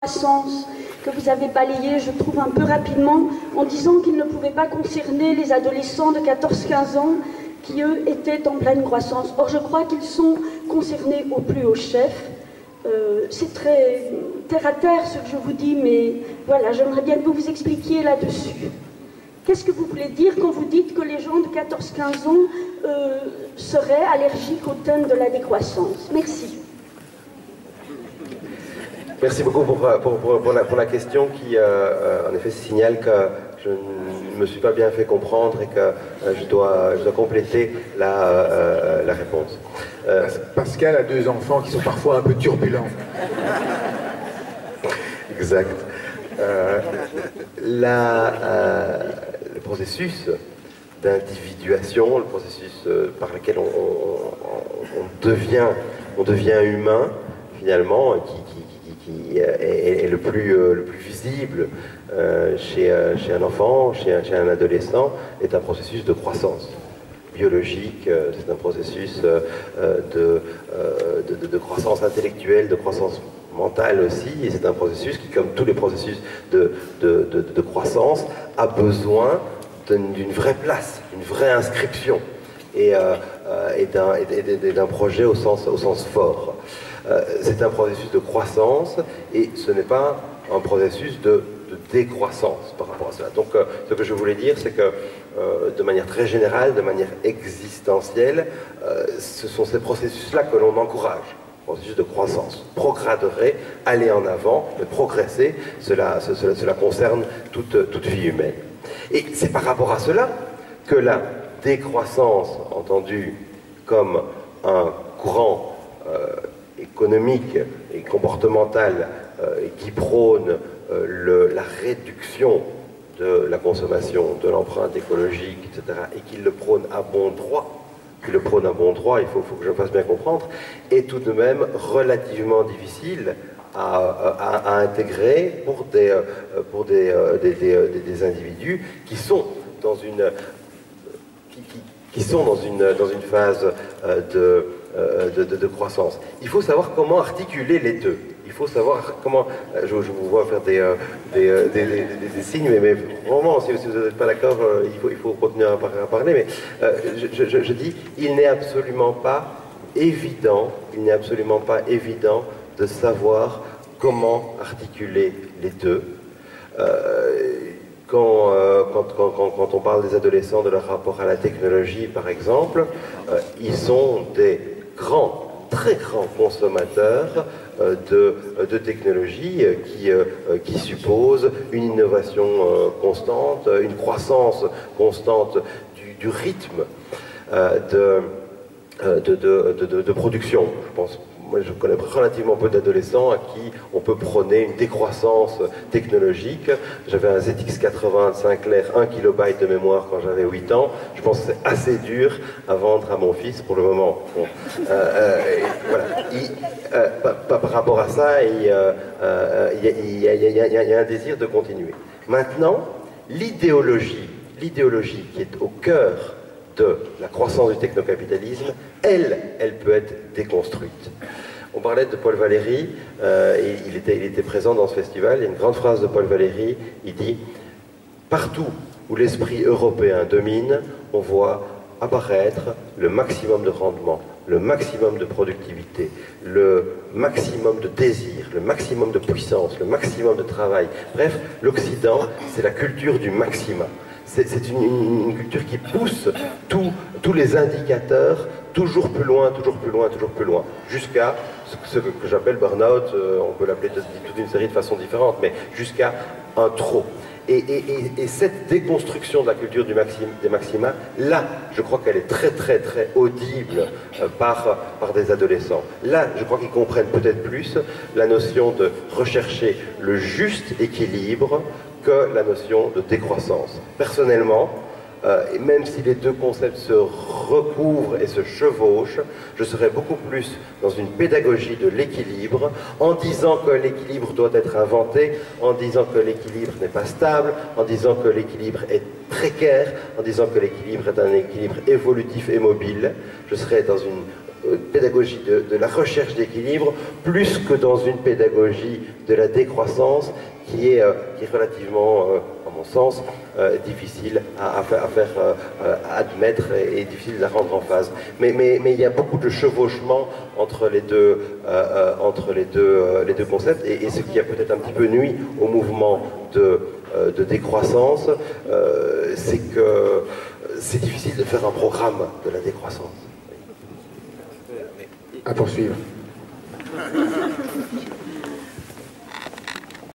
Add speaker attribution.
Speaker 1: croissance que vous avez balayé, je trouve, un peu rapidement, en disant qu'il ne pouvait pas concerner les adolescents de 14-15 ans qui, eux, étaient en pleine croissance. Or, je crois qu'ils sont concernés au plus haut chef. C'est très terre à terre ce que je vous dis, mais voilà, j'aimerais bien que vous vous expliquiez là-dessus. Qu'est-ce que vous voulez dire quand vous dites que les gens de 14-15 ans seraient allergiques au thème de la décroissance? Merci.
Speaker 2: Merci beaucoup pour la question qui, en effet, signale que je ne me suis pas bien fait comprendre et que je dois compléter la réponse.
Speaker 3: Pascal a 2 enfants qui sont parfois un peu turbulents.
Speaker 2: Exact. Le processus d'individuation, le processus par lequel on devient humain, finalement, qui est le plus visible chez un enfant, chez un adolescent, est un processus de croissance biologique, c'est un processus de croissance intellectuelle, de croissance mentale aussi, et c'est un processus qui, comme tous les processus de croissance, a besoin d'une vraie place, d'une vraie inscription, et d'un projet au sens fort. C'est un processus de croissance, et ce n'est pas un processus de décroissance par rapport à cela. Donc, ce que je voulais dire, c'est que, de manière très générale, de manière existentielle, ce sont ces processus-là que l'on encourage. Processus de croissance, prograder, aller en avant, progresser, cela concerne toute vie humaine. Et c'est par rapport à cela que la décroissance, entendue comme un courant économique et comportemental qui prône la réduction de la consommation, de l'empreinte écologique, etc., et qui le prône à bon droit, il faut que je me fasse bien comprendre, est tout de même relativement difficile à intégrer pour des individus qui sont dans une phase de croissance. Il faut savoir comment articuler les deux. Il faut savoir comment... Je vous vois faire des signes, mais vraiment, si vous n'êtes pas d'accord, il faut continuer à parler. Mais je dis, il n'est absolument pas évident de savoir comment articuler les deux. Quand on parle des adolescents, de leur rapport à la technologie, par exemple, ils sont des très grands consommateurs de technologies qui supposent une innovation constante, une croissance constante du rythme de production. Moi, je connais relativement peu d'adolescents à qui on peut prôner une décroissance technologique. J'avais un ZX 80 Sinclair 1 KB de mémoire quand j'avais 8 ans. Je pense que c'est assez dur à vendre à mon fils pour le moment. Bon. Voilà. Par rapport à ça, il y a un désir de continuer. Maintenant, l'idéologie qui est au cœur de la croissance du technocapitalisme, elle peut être déconstruite. On parlait de Paul Valéry, et il était présent dans ce festival. Il y a une grande phrase de Paul Valéry, il dit « Partout où l'esprit européen domine, on voit apparaître le maximum de rendement, le maximum de productivité, le maximum de désir, le maximum de puissance, le maximum de travail. Bref, l'Occident, c'est la culture du maxima. C'est une culture qui pousse tous les indicateurs toujours plus loin, jusqu'à ce que j'appelle burn-out, on peut l'appeler de toute une série de façons différentes, mais jusqu'à un trop. Et cette déconstruction de la culture des maxima, là, je crois qu'elle est très audible par des adolescents. Là, je crois qu'ils comprennent peut-être plus la notion de rechercher le juste équilibre que la notion de décroissance. Personnellement, et même si les deux concepts se recouvrent et se chevauchent, je serais beaucoup plus dans une pédagogie de l'équilibre, en disant que l'équilibre doit être inventé, en disant que l'équilibre n'est pas stable, en disant que l'équilibre est précaire, en disant que l'équilibre est un équilibre évolutif et mobile. Je serais dans une pédagogie de la recherche d'équilibre, plus que dans une pédagogie de la décroissance qui est relativement, à mon sens, difficile à faire admettre et difficile à rendre en phase. Mais il y a beaucoup de chevauchement entre les deux concepts, et ce qui a peut-être un petit peu nuit au mouvement de décroissance, c'est que c'est difficile de faire un programme de la décroissance.
Speaker 3: À poursuivre.